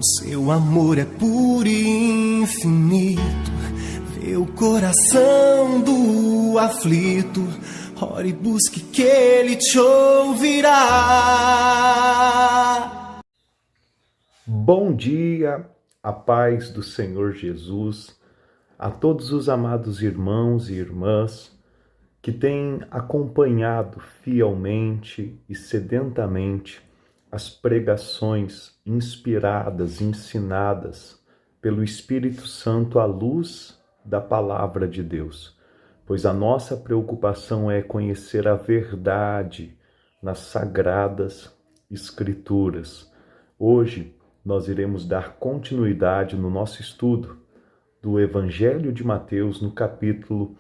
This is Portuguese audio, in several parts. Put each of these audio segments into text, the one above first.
O seu amor é puro e infinito. Vê o coração do aflito. Ore e busque que ele te ouvirá. Bom dia, a paz do Senhor Jesus, a todos os amados irmãos e irmãs que têm acompanhado fielmente e sedentamente as pregações inspiradas, ensinadas pelo Espírito Santo à luz da Palavra de Deus. Pois a nossa preocupação é conhecer a verdade nas sagradas Escrituras. Hoje nós iremos dar continuidade no nosso estudo do Evangelho de Mateus no capítulo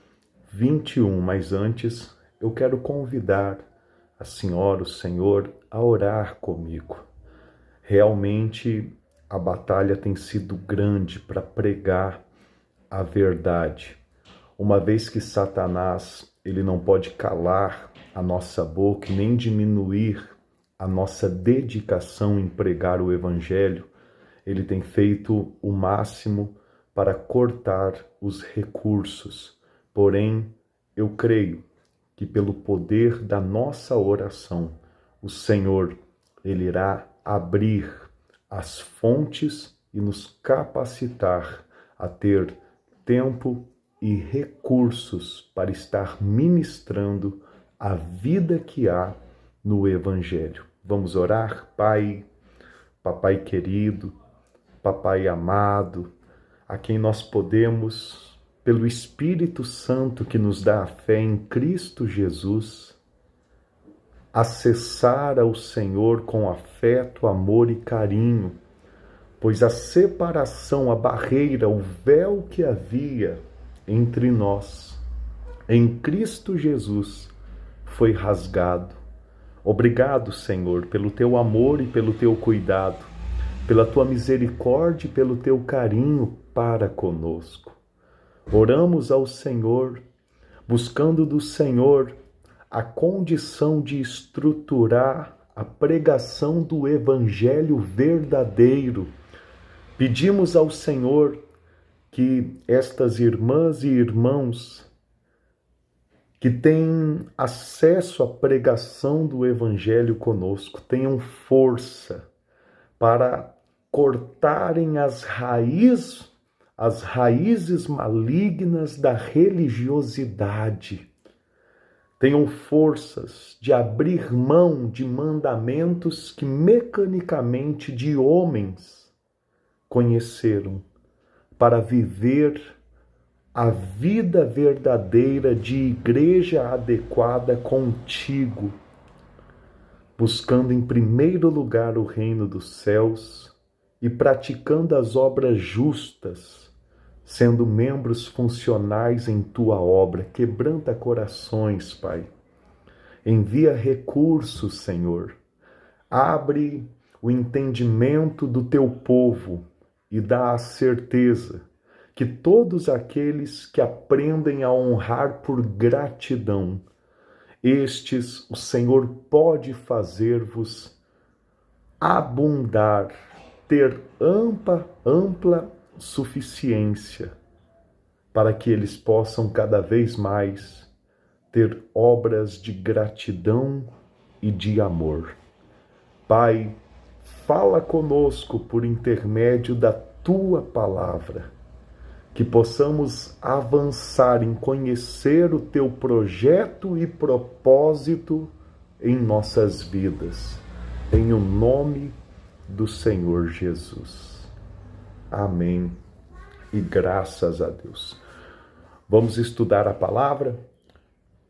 21, mas antes eu quero convidar a senhora, o senhor, a orar comigo. Realmente a batalha tem sido grande para pregar a verdade. Uma vez que Satanás, ele não pode calar a nossa boca e nem diminuir a nossa dedicação em pregar o Evangelho, ele tem feito o máximo para cortar os recursos. Porém, eu creio que pelo poder da nossa oração, o Senhor, ele irá abrir as fontes e nos capacitar a ter tempo e recursos para estar ministrando a vida que há no Evangelho. Vamos orar? Pai, papai querido, papai amado, a quem nós podemos, pelo Espírito Santo que nos dá a fé em Cristo Jesus, acessar ao Senhor com afeto, amor e carinho, pois a separação, a barreira, o véu que havia entre nós, em Cristo Jesus, foi rasgado. Obrigado, Senhor, pelo teu amor e pelo teu cuidado, pela tua misericórdia e pelo teu carinho para conosco. Oramos ao Senhor, buscando do Senhor a condição de estruturar a pregação do Evangelho verdadeiro. Pedimos ao Senhor que estas irmãs e irmãos que têm acesso à pregação do Evangelho conosco tenham força para cortarem as raízes malignas da religiosidade. Tenham forças de abrir mão de mandamentos que mecanicamente de homens conheceram, para viver a vida verdadeira de igreja adequada contigo, buscando em primeiro lugar o reino dos céus e praticando as obras justas, sendo membros funcionais em tua obra. Quebranta corações, Pai. Envia recursos, Senhor. Abre o entendimento do teu povo e dá a certeza que todos aqueles que aprendem a honrar por gratidão, estes o Senhor pode fazer-vos abundar, ter ampla suficiência, para que eles possam cada vez mais ter obras de gratidão e de amor. Pai, fala conosco por intermédio da tua palavra, que possamos avançar em conhecer o teu projeto e propósito em nossas vidas, em o nome do Senhor Jesus. Amém e graças a Deus. Vamos estudar a palavra?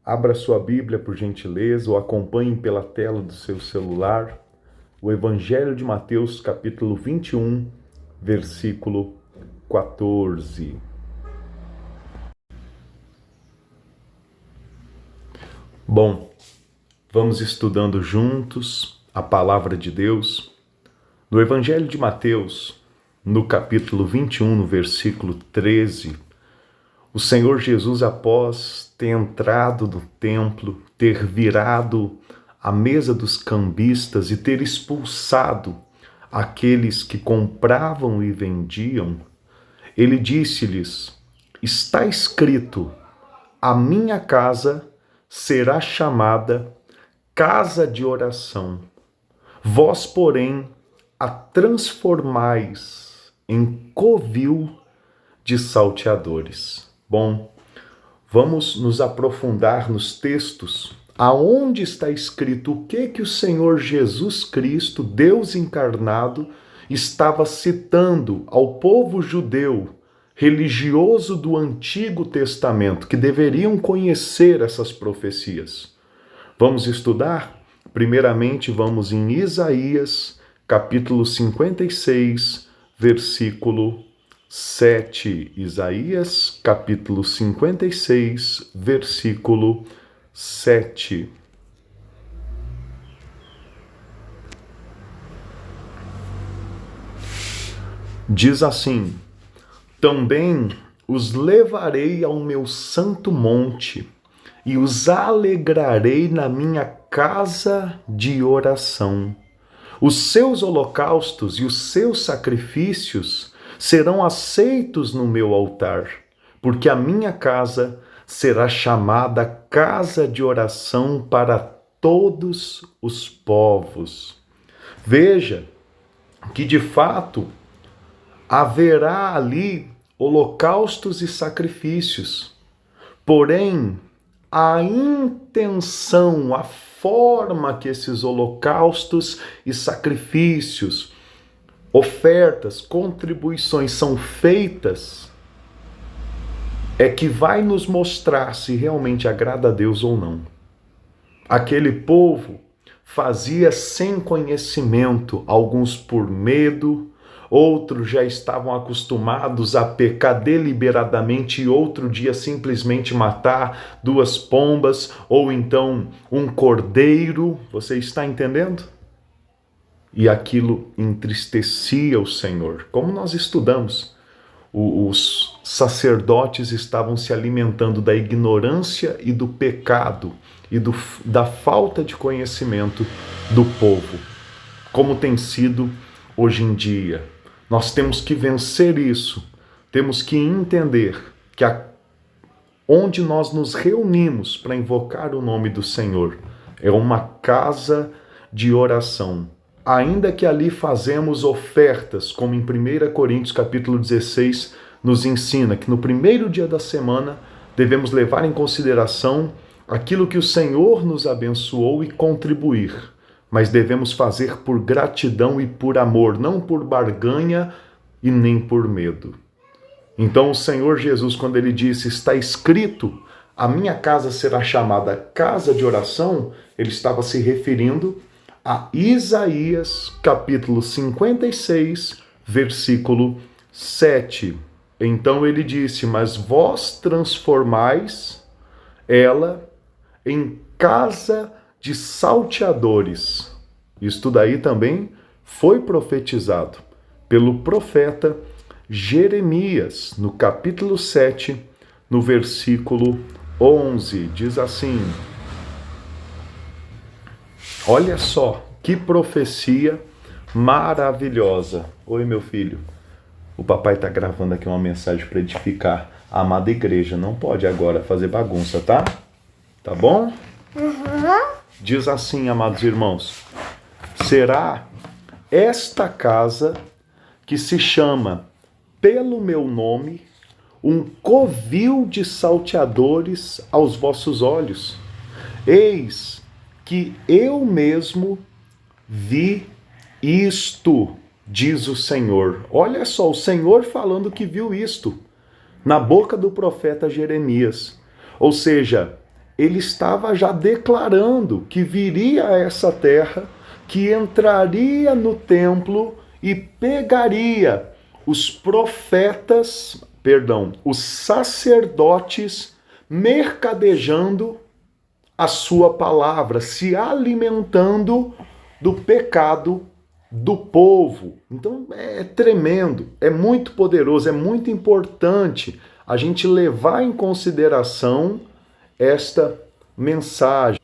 Abra sua Bíblia, por gentileza, ou acompanhe pela tela do seu celular o Evangelho de Mateus, capítulo 21, versículo 14. Bom, vamos estudando juntos a palavra de Deus. No Evangelho de Mateus, no capítulo 21, no versículo 13, o Senhor Jesus, após ter entrado no templo, ter virado a mesa dos cambistas e ter expulsado aqueles que compravam e vendiam, ele disse-lhes: está escrito, a minha casa será chamada casa de oração. Vós, porém, a transformais em covil de salteadores. Bom, vamos nos aprofundar nos textos aonde está escrito o que o Senhor Jesus Cristo, Deus encarnado, estava citando ao povo judeu, religioso do Antigo Testamento, que deveriam conhecer essas profecias. Vamos estudar? Primeiramente, vamos em Isaías, capítulo 56, versículo 7. Isaías, capítulo 56, versículo 7. Diz assim: também os levarei ao meu santo monte e os alegrarei na minha casa de oração. Os seus holocaustos e os seus sacrifícios serão aceitos no meu altar, porque a minha casa será chamada casa de oração para todos os povos. Veja que, de fato, haverá ali holocaustos e sacrifícios. Porém, a intenção, a forma que esses holocaustos e sacrifícios, ofertas, contribuições são feitas, é que vai nos mostrar se realmente agrada a Deus ou não. Aquele povo fazia sem conhecimento, alguns por medo, outros já estavam acostumados a pecar deliberadamente e outro dia simplesmente matar 2 pombas ou então um cordeiro. Você está entendendo? E aquilo entristecia o Senhor. Como nós estudamos, os sacerdotes estavam se alimentando da ignorância e do pecado e da falta de conhecimento do povo, como tem sido hoje em dia. Nós temos que vencer isso, temos que entender que onde nós nos reunimos para invocar o nome do Senhor é uma casa de oração. Ainda que ali fazemos ofertas, como em 1 Coríntios capítulo 16 nos ensina, que no primeiro dia da semana devemos levar em consideração aquilo que o Senhor nos abençoou e contribuir. Mas devemos fazer por gratidão e por amor, não por barganha e nem por medo. Então o Senhor Jesus, quando ele disse, está escrito, a minha casa será chamada casa de oração, ele estava se referindo a Isaías, capítulo 56, versículo 7. Então ele disse, mas vós transformais ela em casa de salteadores. Isto daí também foi profetizado pelo profeta Jeremias, no capítulo 7, no versículo 11. Diz assim: olha só, que profecia maravilhosa. Oi, meu filho. O papai está gravando aqui uma mensagem para edificar a amada igreja. Não pode agora fazer bagunça, tá? Tá bom? Uhum. Diz assim, amados irmãos: será esta casa que se chama pelo meu nome um covil de salteadores aos vossos olhos. Eis que eu mesmo vi isto, diz o Senhor. Olha só, o Senhor falando que viu isto na boca do profeta Jeremias. Ou seja, ele estava já declarando que viria a essa terra, que entraria no templo e pegaria os sacerdotes mercadejando a sua palavra, se alimentando do pecado do povo. Então é tremendo, é muito poderoso, é muito importante a gente levar em consideração esta mensagem.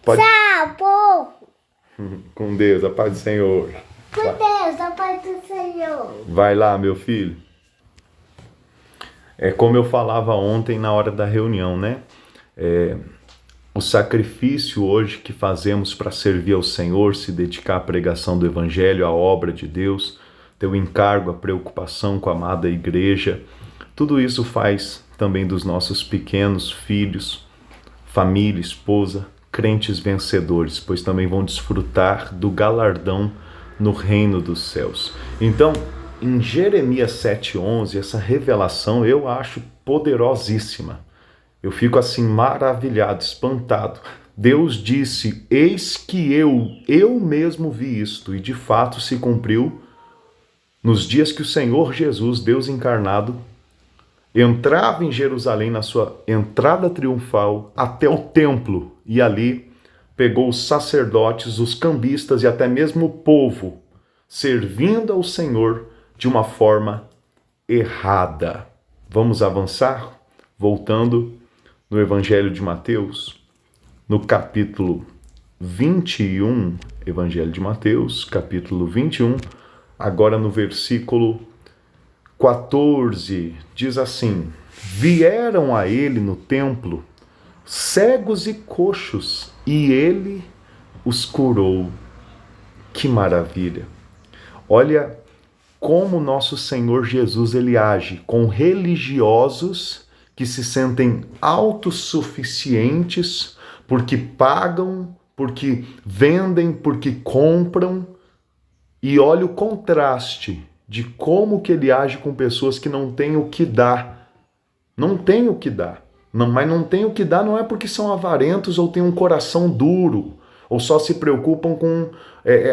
Tchau, povo! Com Deus, a paz do Senhor. Com Deus, a paz do Senhor. Vai lá, meu filho. É como eu falava ontem na hora da reunião, né? O sacrifício hoje que fazemos para servir ao Senhor, se dedicar à pregação do Evangelho, à obra de Deus, ter o encargo, a preocupação com a amada igreja, tudo isso faz também dos nossos pequenos filhos, família, esposa, crentes vencedores, pois também vão desfrutar do galardão no reino dos céus. Então, em Jeremias 7,11, essa revelação eu acho poderosíssima. Eu fico assim maravilhado, espantado. Deus disse, eis que eu mesmo vi isto, e de fato se cumpriu nos dias que o Senhor Jesus, Deus encarnado, entrava em Jerusalém na sua entrada triunfal até o templo, e ali pegou os sacerdotes, os cambistas e até mesmo o povo, servindo ao Senhor de uma forma errada. Vamos avançar? Voltando no Evangelho de Mateus, no capítulo 21, Evangelho de Mateus, capítulo 21, agora no versículo 14, diz assim: vieram a ele no templo cegos e coxos, e ele os curou. Que maravilha! Olha como nosso Senhor Jesus ele age com religiosos que se sentem autossuficientes porque pagam, porque vendem, porque compram. E olha o contraste de como que ele age com pessoas que não têm o que dar. Não têm o que dar. Mas não têm o que dar não é porque são avarentos ou têm um coração duro, ou só se preocupam com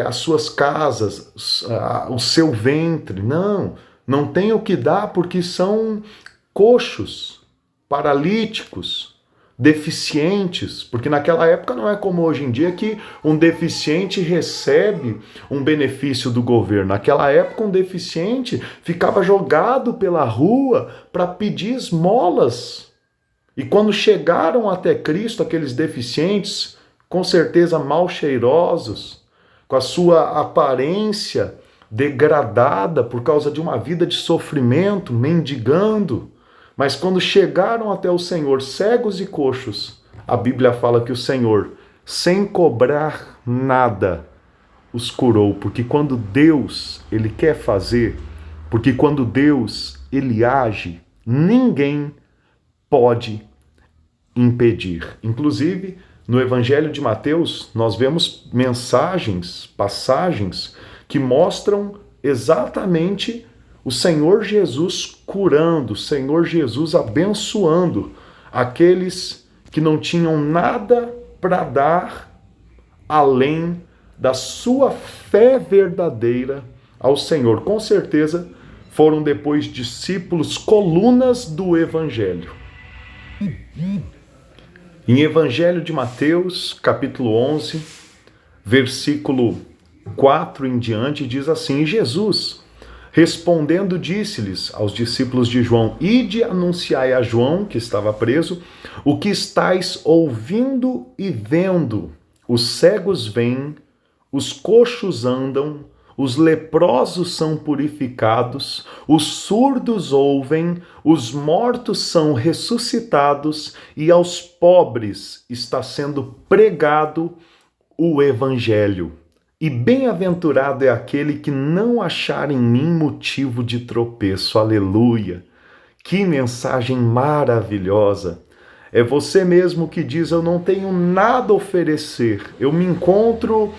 as suas casas, o seu ventre. Não têm o que dar porque são coxos, paralíticos, deficientes, porque naquela época não é como hoje em dia que um deficiente recebe um benefício do governo. Naquela época um deficiente ficava jogado pela rua para pedir esmolas. E quando chegaram até Cristo, aqueles deficientes, com certeza mal cheirosos, com a sua aparência degradada por causa de uma vida de sofrimento, mendigando, mas quando chegaram até o Senhor, cegos e coxos, a Bíblia fala que o Senhor, sem cobrar nada, os curou. Porque quando Deus, ele quer fazer, porque quando Deus, ele age, ninguém pode impedir. Inclusive, no Evangelho de Mateus, nós vemos passagens que mostram exatamente o Senhor Jesus curando, o Senhor Jesus abençoando aqueles que não tinham nada para dar além da sua fé verdadeira ao Senhor. Com certeza foram depois discípulos, colunas do Evangelho. Em Evangelho de Mateus, capítulo 11, versículo 4 em diante, diz assim: Jesus, respondendo, disse-lhes aos discípulos de João: ide anunciai a João, que estava preso, o que estáis ouvindo e vendo. Os cegos vêm, os coxos andam, os leprosos são purificados, os surdos ouvem, os mortos são ressuscitados, e aos pobres está sendo pregado o Evangelho. E bem-aventurado é aquele que não achar em mim motivo de tropeço. Aleluia! Que mensagem maravilhosa! É você mesmo que diz: eu não tenho nada a oferecer, eu me encontro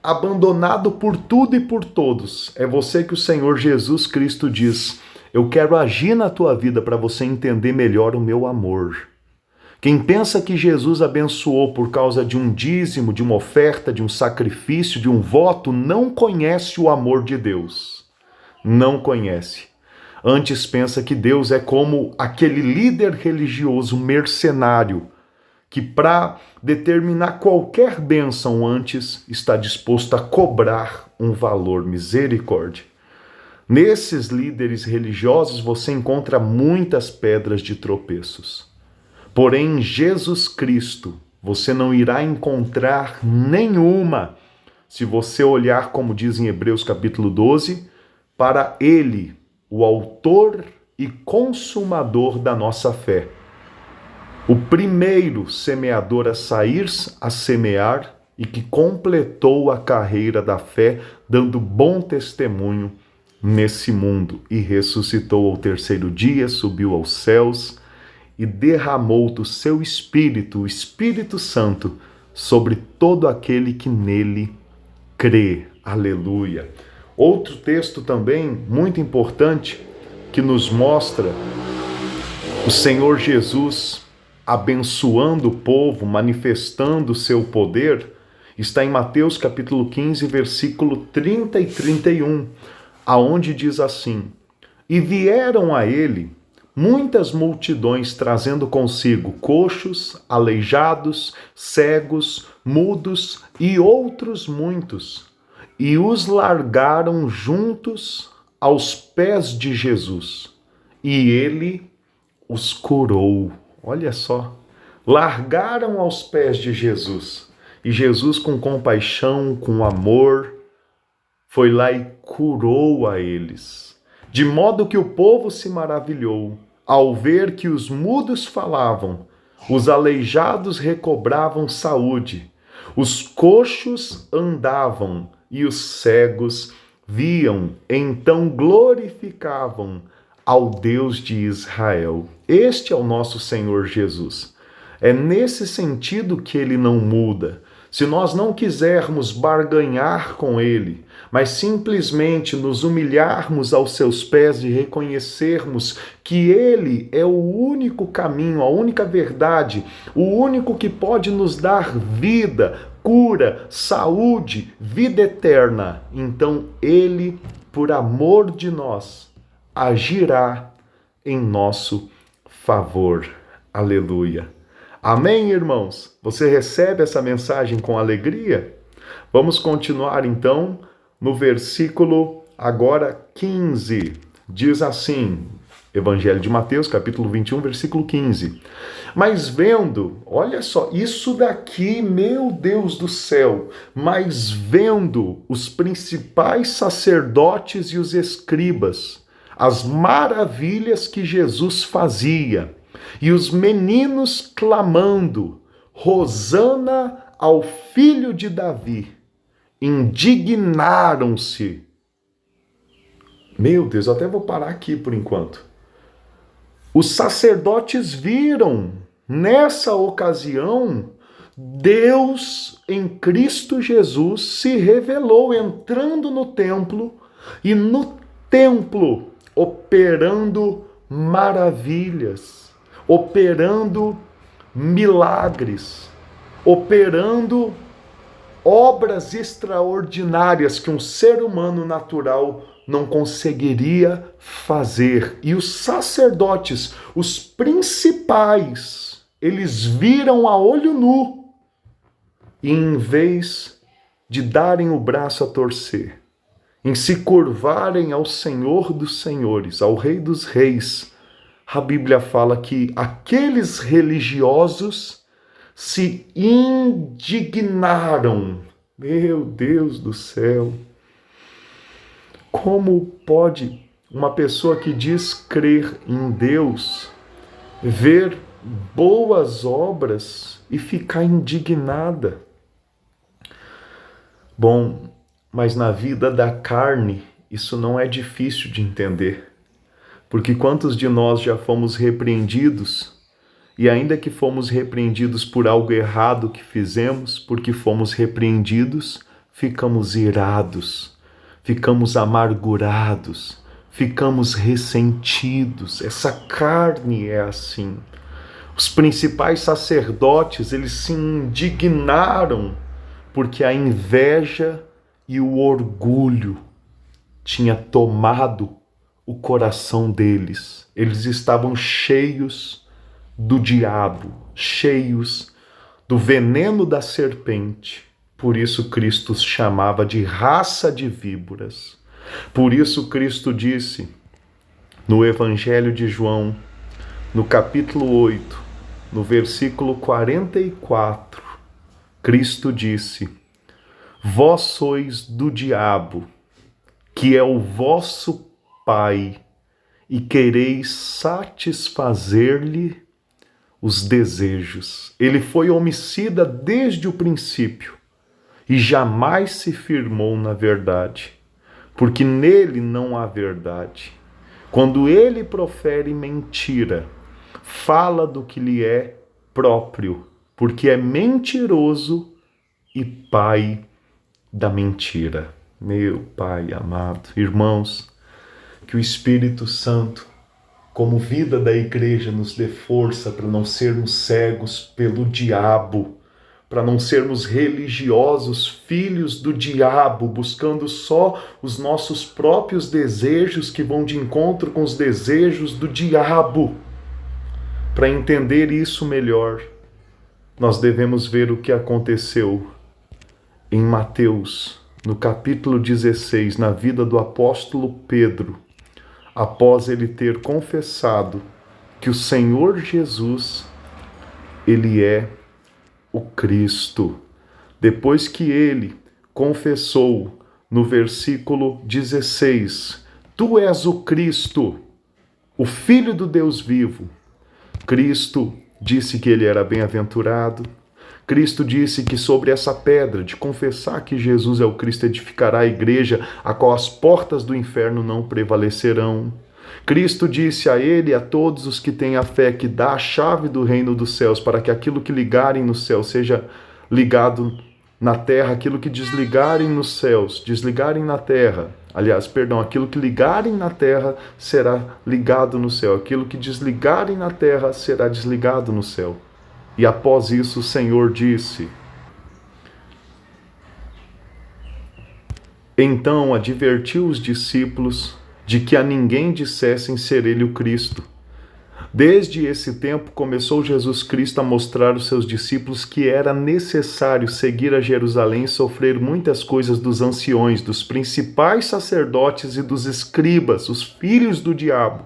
abandonado por tudo e por todos. É você que o Senhor Jesus Cristo diz: eu quero agir na tua vida para você entender melhor o meu amor. Quem pensa que Jesus abençoou por causa de um dízimo, de uma oferta, de um sacrifício, de um voto, não conhece o amor de Deus. Não conhece. Antes pensa que Deus é como aquele líder religioso mercenário que para determinar qualquer bênção antes está disposto a cobrar um valor. Misericórdia. Nesses líderes religiosos você encontra muitas pedras de tropeços. Porém, em Jesus Cristo, Você não irá encontrar nenhuma se você olhar, como diz em Hebreus capítulo 12, para Ele, o autor e consumador da nossa fé. O primeiro semeador a sair a semear e que completou a carreira da fé, dando bom testemunho nesse mundo, e ressuscitou ao terceiro dia, subiu aos céus e derramou do seu Espírito, o Espírito Santo, sobre todo aquele que nele crê. Aleluia. Outro texto também muito importante que nos mostra o Senhor Jesus abençoando o povo, manifestando o seu poder, está em Mateus capítulo 15, versículo 30 e 31, aonde diz assim: E vieram a ele muitas multidões trazendo consigo coxos, aleijados, cegos, mudos e outros muitos, e os largaram juntos aos pés de Jesus, e ele os curou. Olha só, largaram aos pés de Jesus, e Jesus, com compaixão, com amor, foi lá e curou a eles, de modo que o povo se maravilhou ao ver que os mudos falavam, os aleijados recobravam saúde, os coxos andavam e os cegos viam, então glorificavam ao Deus de Israel. Este é o nosso Senhor Jesus. É nesse sentido que ele não muda. Se nós não quisermos barganhar com ele, mas simplesmente nos humilharmos aos seus pés e reconhecermos que ele é o único caminho, a única verdade, o único que pode nos dar vida, cura, saúde, vida eterna, então ele, por amor de nós, agirá em nosso favor. Aleluia. Amém, irmãos? Você recebe essa mensagem com alegria? Vamos continuar então no versículo agora 15. Diz assim, Evangelho de Mateus, capítulo 21, versículo 15. Mas vendo, olha só, isso daqui, meu Deus do céu, mas vendo os principais sacerdotes e os escribas, as maravilhas que Jesus fazia, e os meninos clamando, Hosana ao filho de Davi, indignaram-se. Meu Deus, até vou parar aqui por enquanto. Os sacerdotes viram, nessa ocasião, Deus em Cristo Jesus se revelou entrando no templo e no templo operando maravilhas, operando milagres, operando obras extraordinárias que um ser humano natural não conseguiria fazer. E os sacerdotes, os principais, eles viram a olho nu, e em vez de darem o braço a torcer, em se curvarem ao Senhor dos Senhores, ao Rei dos Reis, a Bíblia fala que aqueles religiosos se indignaram. Meu Deus do céu! Como pode uma pessoa que diz crer em Deus ver boas obras e ficar indignada? Bom, mas na vida da carne isso não é difícil de entender. Porque quantos de nós já fomos repreendidos, e ainda que fomos repreendidos por algo errado que fizemos, porque fomos repreendidos, ficamos irados, ficamos amargurados, ficamos ressentidos. Essa carne é assim. Os principais sacerdotes, eles se indignaram porque a inveja e o orgulho tinha tomado o coração deles. Eles estavam cheios do diabo, cheios do veneno da serpente. Por isso Cristo os chamava de raça de víboras. Por isso Cristo disse no Evangelho de João, no capítulo 8, no versículo 44, Cristo disse: Vós sois do diabo, que é o vosso pai, e quereis satisfazer-lhe os desejos. Ele foi homicida desde o princípio e jamais se firmou na verdade, porque nele não há verdade. Quando ele profere mentira, fala do que lhe é próprio, porque é mentiroso e pai da mentira. Meu Pai amado, irmãos, que o Espírito Santo, como vida da igreja, nos dê força para não sermos cegos pelo diabo, para não sermos religiosos, filhos do diabo, buscando só os nossos próprios desejos que vão de encontro com os desejos do diabo. Para entender isso melhor, nós devemos ver o que aconteceu em Mateus, no capítulo 16, na vida do apóstolo Pedro, após ele ter confessado que o Senhor Jesus, ele é o Cristo. Depois que ele confessou no versículo 16, Tu és o Cristo, o Filho do Deus vivo. Cristo disse que ele era bem-aventurado. Cristo disse que sobre essa pedra, de confessar que Jesus é o Cristo, edificará a igreja, a qual as portas do inferno não prevalecerão. Cristo disse a ele e a todos os que têm a fé que dá a chave do reino dos céus, para que aquilo que ligarem no céu seja ligado na terra, aquilo que desligarem nos céus, desligarem na terra. Aquilo que ligarem na terra será ligado no céu, aquilo que desligarem na terra será desligado no céu. E após isso o Senhor disse: Então advertiu os discípulos de que a ninguém dissessem ser ele o Cristo. Desde esse tempo começou Jesus Cristo a mostrar aos seus discípulos que era necessário seguir a Jerusalém e sofrer muitas coisas dos anciões, dos principais sacerdotes e dos escribas, os filhos do diabo,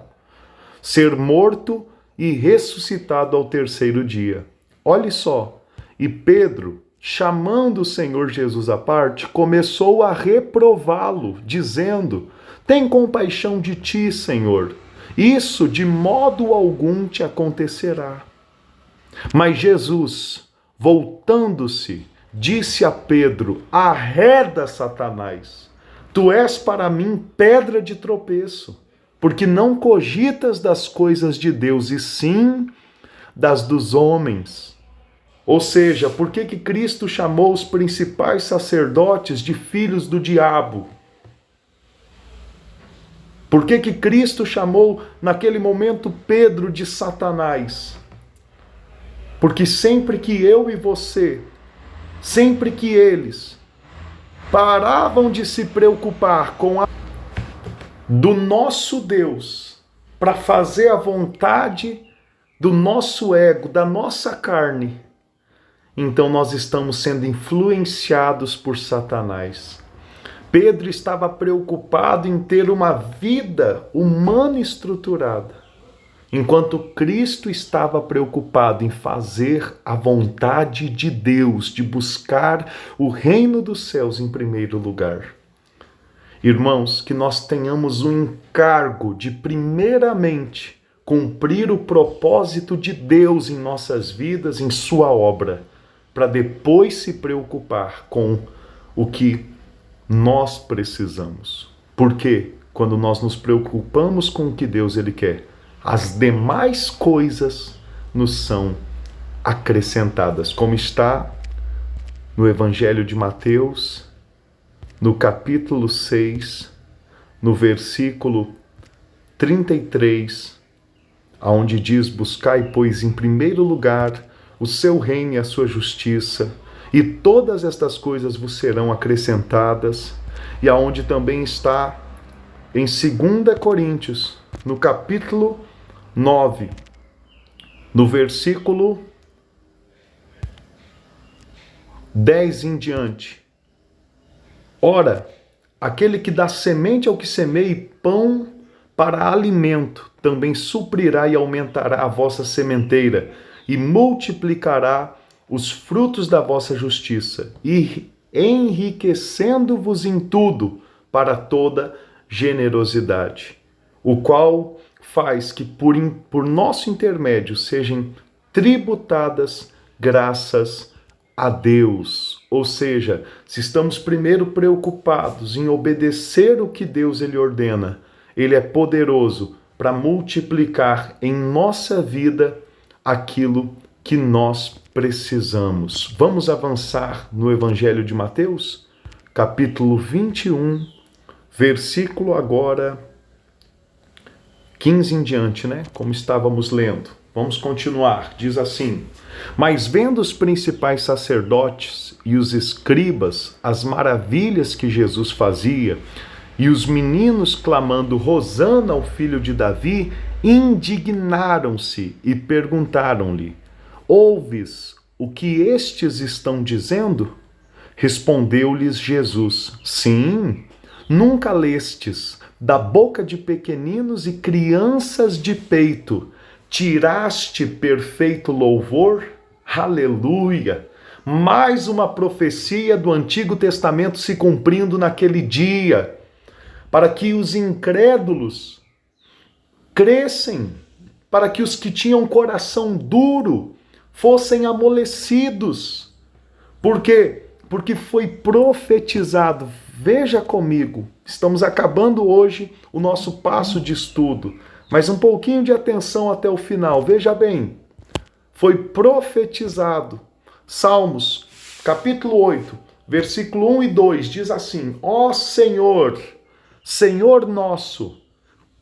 ser morto e ressuscitado ao terceiro dia. Olhe só, e Pedro, chamando o Senhor Jesus à parte, começou a reprová-lo, dizendo: Tem compaixão de ti, Senhor, isso de modo algum te acontecerá. Mas Jesus, voltando-se, disse a Pedro: Arreda, Satanás, tu és para mim pedra de tropeço, porque não cogitas das coisas de Deus, e sim das dos homens. Ou seja, por que Cristo chamou os principais sacerdotes de filhos do diabo? Por que Cristo chamou naquele momento Pedro de Satanás? Porque sempre que eu e você, sempre que eles paravam de se preocupar com a do nosso Deus para fazer a vontade do nosso ego, da nossa carne, então nós estamos sendo influenciados por Satanás. Pedro estava preocupado em ter uma vida humana estruturada, enquanto Cristo estava preocupado em fazer a vontade de Deus, de buscar o reino dos céus em primeiro lugar. Irmãos, que nós tenhamos o encargo de primeiramente cumprir o propósito de Deus em nossas vidas, em sua obra, para depois se preocupar com o que nós precisamos. Porque quando nós nos preocupamos com o que Deus ele quer, as demais coisas nos são acrescentadas, como está no Evangelho de Mateus, no capítulo 6, no versículo 33, onde diz: Buscai, pois, em primeiro lugar o seu reino e a sua justiça, e todas estas coisas vos serão acrescentadas. E aonde também está em 2 Coríntios, no capítulo 9, no versículo 10 em diante. Ora, aquele que dá semente ao que semeia e pão para alimento, também suprirá e aumentará a vossa sementeira, e multiplicará os frutos da vossa justiça, e enriquecendo-vos em tudo para toda generosidade, o qual faz que por nosso intermédio sejam tributadas graças a Deus. Ou seja, se estamos primeiro preocupados em obedecer o que Deus ele ordena, ele é poderoso para multiplicar em nossa vida aquilo que nós precisamos. Vamos avançar no Evangelho de Mateus, capítulo 21, versículo agora 15 em diante, né? Como estávamos lendo. Vamos continuar. Diz assim: mas vendo os principais sacerdotes e os escribas as maravilhas que Jesus fazia, e os meninos clamando Hosana ao filho de Davi, indignaram-se e perguntaram-lhe: ouves o que estes estão dizendo? Respondeu-lhes Jesus: sim, nunca lestes da boca de pequeninos e crianças de peito tiraste perfeito louvor? Aleluia! Mais uma profecia do Antigo Testamento se cumprindo naquele dia, para que os incrédulos crescem, para que os que tinham coração duro fossem amolecidos. Por quê? Porque foi profetizado. Veja comigo, estamos acabando hoje o nosso passo de estudo, mas um pouquinho de atenção até o final. Veja bem, foi profetizado. Salmos, capítulo 8, versículo 1 e 2, diz assim: ó Senhor, Senhor nosso,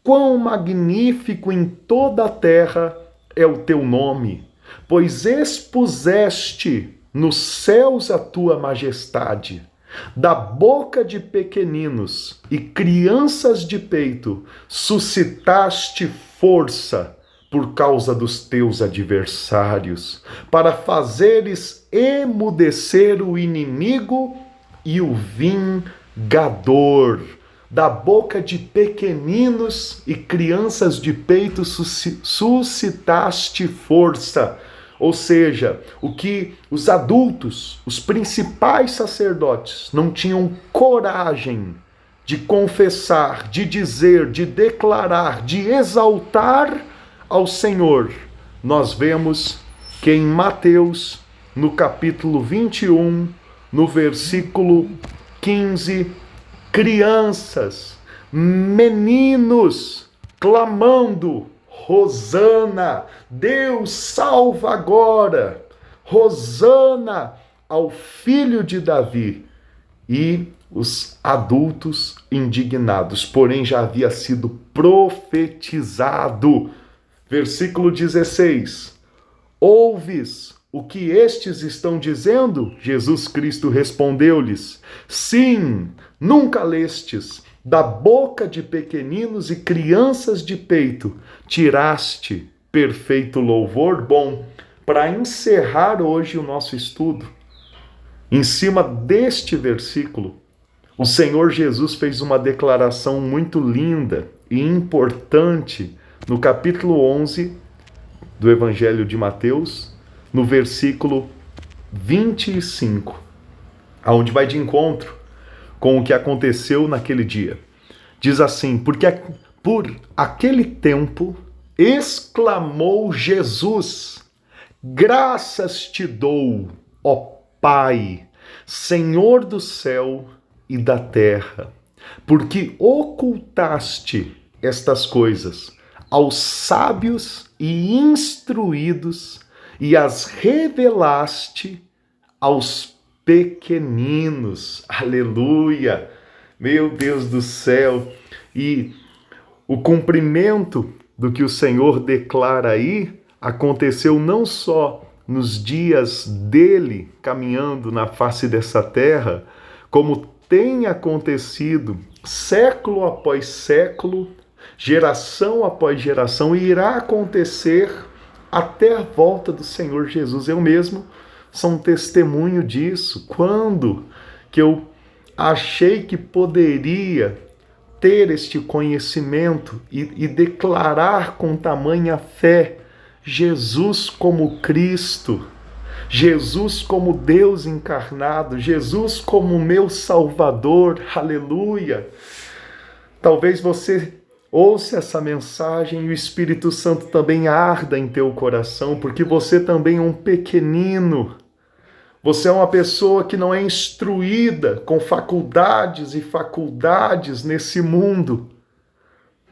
quão magnífico em toda a terra é o teu nome, pois expuseste nos céus a tua majestade. Da boca de pequeninos e crianças de peito suscitaste força por causa dos teus adversários, para fazeres emudecer o inimigo e o vingador. Da boca de pequeninos e crianças de peito suscitaste força. Ou seja, o que os adultos, os principais sacerdotes, não tinham coragem de confessar, de dizer, de declarar, de exaltar ao Senhor, nós vemos que em Mateus, no capítulo 21, no versículo 15, crianças, meninos, clamando: Hosana, Deus salva agora, Hosana ao filho de Davi. E os adultos indignados, porém já havia sido profetizado. Versículo 16: ouves o que estes estão dizendo? Jesus Cristo respondeu-lhes: sim, nunca lestes da boca de pequeninos e crianças de peito tiraste perfeito louvor? Bom, para encerrar hoje o nosso estudo, em cima deste versículo, o Senhor Jesus fez uma declaração muito linda e importante no capítulo 11 do Evangelho de Mateus, no versículo 25, aonde vai de encontro com o que aconteceu naquele dia. Diz assim: porque por aquele tempo exclamou Jesus: graças te dou, ó Pai, Senhor do céu e da terra, porque ocultaste estas coisas aos sábios e instruídos e as revelaste aos pequeninos. Aleluia! Meu Deus do céu! E o cumprimento do que o Senhor declara aí aconteceu não só nos dias dele caminhando na face dessa terra, como tem acontecido século após século, geração após geração, e irá acontecer até a volta do Senhor Jesus. Eu mesmo sou um testemunho disso. Quando que eu achei que poderia ter este conhecimento e declarar com tamanha fé Jesus como Cristo, Jesus como Deus encarnado, Jesus como meu Salvador, aleluia. Talvez você ouça essa mensagem e o Espírito Santo também arda em teu coração, porque você também é um pequenino. Você é uma pessoa que não é instruída com faculdades e faculdades nesse mundo.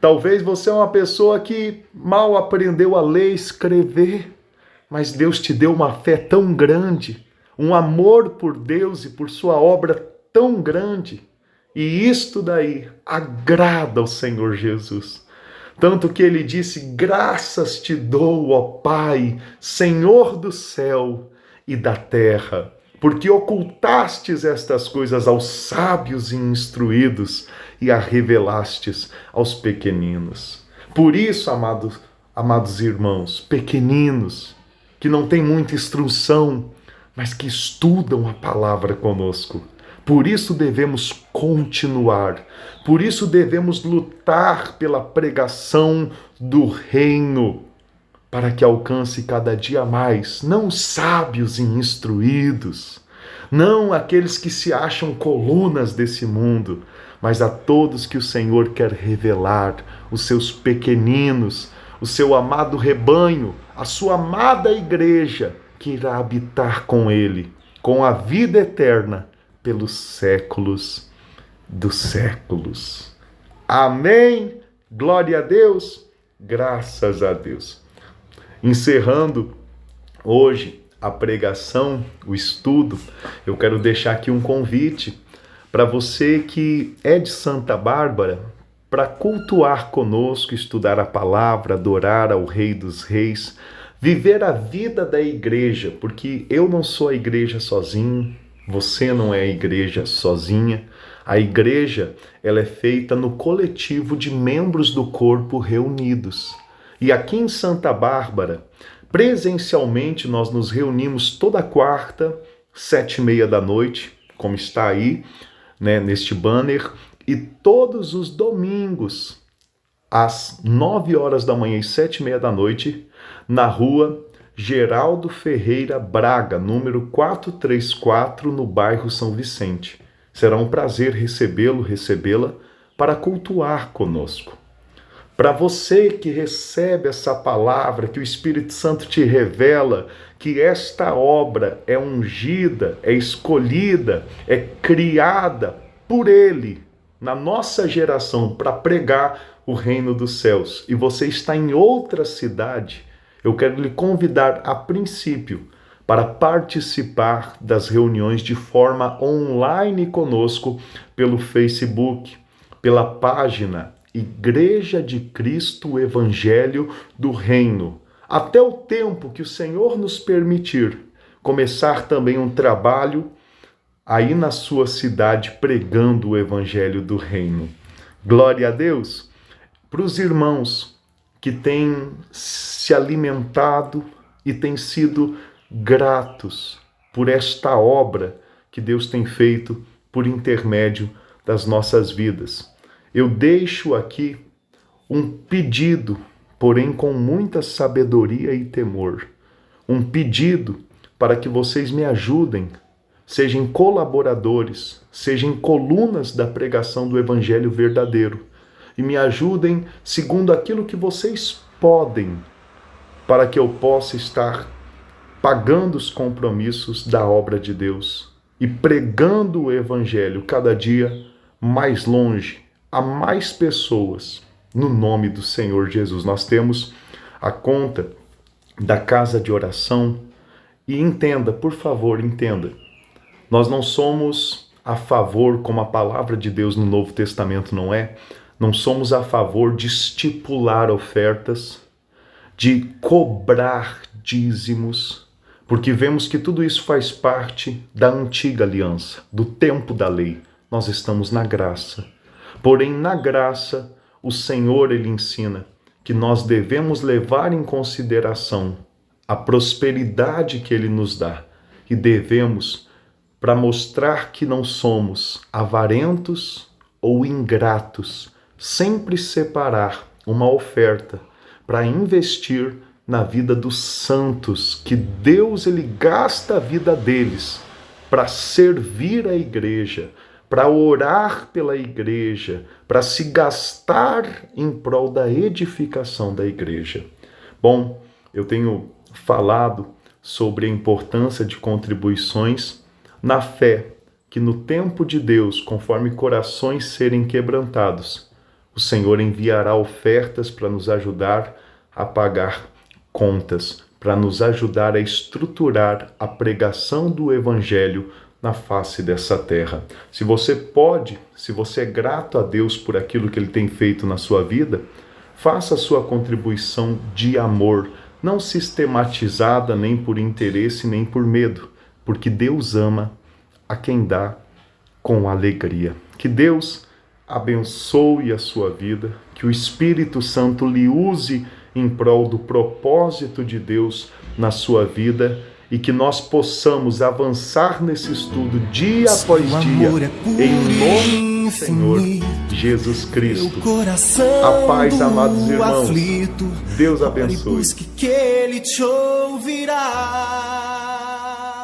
Talvez você é uma pessoa que mal aprendeu a ler e escrever, mas Deus te deu uma fé tão grande, um amor por Deus e por sua obra tão grande. E isto daí agrada ao Senhor Jesus. Tanto que ele disse: graças te dou, ó Pai, Senhor do céu e da terra, porque ocultastes estas coisas aos sábios e instruídos e a revelastes aos pequeninos. Por isso, amados irmãos, pequeninos, que não têm muita instrução, mas que estudam a palavra conosco, por isso devemos continuar, por isso devemos lutar pela pregação do reino, para que alcance cada dia mais, não os sábios e instruídos, não aqueles que se acham colunas desse mundo, mas a todos que o Senhor quer revelar, os seus pequeninos, o seu amado rebanho, a sua amada igreja, que irá habitar com ele, com a vida eterna, pelos séculos dos séculos. Amém? Glória a Deus, graças a Deus. Encerrando hoje a pregação, o estudo, eu quero deixar aqui um convite para você que é de Santa Bárbara, para cultuar conosco, estudar a palavra, adorar ao Rei dos Reis, viver a vida da igreja, porque eu não sou a igreja sozinho, você não é a igreja sozinha. A igreja, ela é feita no coletivo de membros do corpo reunidos. E aqui em Santa Bárbara, presencialmente, nós nos reunimos toda quarta, 7h30 da noite, como está aí, né, neste banner, e todos os domingos, às 9 horas da manhã e 7h30 da noite, na rua Geraldo Ferreira Braga, número 434, no bairro São Vicente. Será um prazer recebê-la para cultuar conosco. Para você que recebe essa palavra, que o Espírito Santo te revela que esta obra é ungida, é escolhida, é criada por Ele, na nossa geração, para pregar o reino dos céus, e você está em outra cidade, eu quero lhe convidar, a princípio, para participar das reuniões de forma online conosco pelo Facebook, pela página Igreja de Cristo, o Evangelho do Reino. Até o tempo que o Senhor nos permitir começar também um trabalho aí na sua cidade pregando o Evangelho do Reino. Glória a Deus! Para os irmãos que têm se alimentado e têm sido gratos por esta obra que Deus tem feito por intermédio das nossas vidas. Eu deixo aqui um pedido, porém com muita sabedoria e temor. Um pedido para que vocês me ajudem, sejam colaboradores, sejam colunas da pregação do Evangelho verdadeiro, e me ajudem segundo aquilo que vocês podem, para que eu possa estar pagando os compromissos da obra de Deus e pregando o Evangelho cada dia mais longe, a mais pessoas, no nome do Senhor Jesus. Nós temos a conta da casa de oração e entenda, por favor, entenda, nós não somos a favor, como a palavra de Deus no Novo Testamento não somos a favor de estipular ofertas, de cobrar dízimos, porque vemos que tudo isso faz parte da antiga aliança, do tempo da lei. Nós estamos na graça. Porém, na graça, o Senhor, Ele ensina que nós devemos levar em consideração a prosperidade que Ele nos dá e devemos, para mostrar que não somos avarentos ou ingratos, sempre separar uma oferta para investir na vida dos santos, que Deus ele gasta a vida deles para servir a igreja, para orar pela igreja, para se gastar em prol da edificação da igreja. Bom, eu tenho falado sobre a importância de contribuições na fé, que no tempo de Deus, conforme corações serem quebrantados, o Senhor enviará ofertas para nos ajudar a pagar contas, para nos ajudar a estruturar a pregação do Evangelho na face dessa terra. Se você pode, se você é grato a Deus por aquilo que Ele tem feito na sua vida, faça a sua contribuição de amor, não sistematizada nem por interesse nem por medo, porque Deus ama a quem dá com alegria. Que Deus abençoe a sua vida, que o Espírito Santo lhe use em prol do propósito de Deus na sua vida e que nós possamos avançar nesse estudo dia após dia, em nome do Senhor Jesus Cristo. A paz, amados irmãos. Deus abençoe. Que Ele te ouvirá.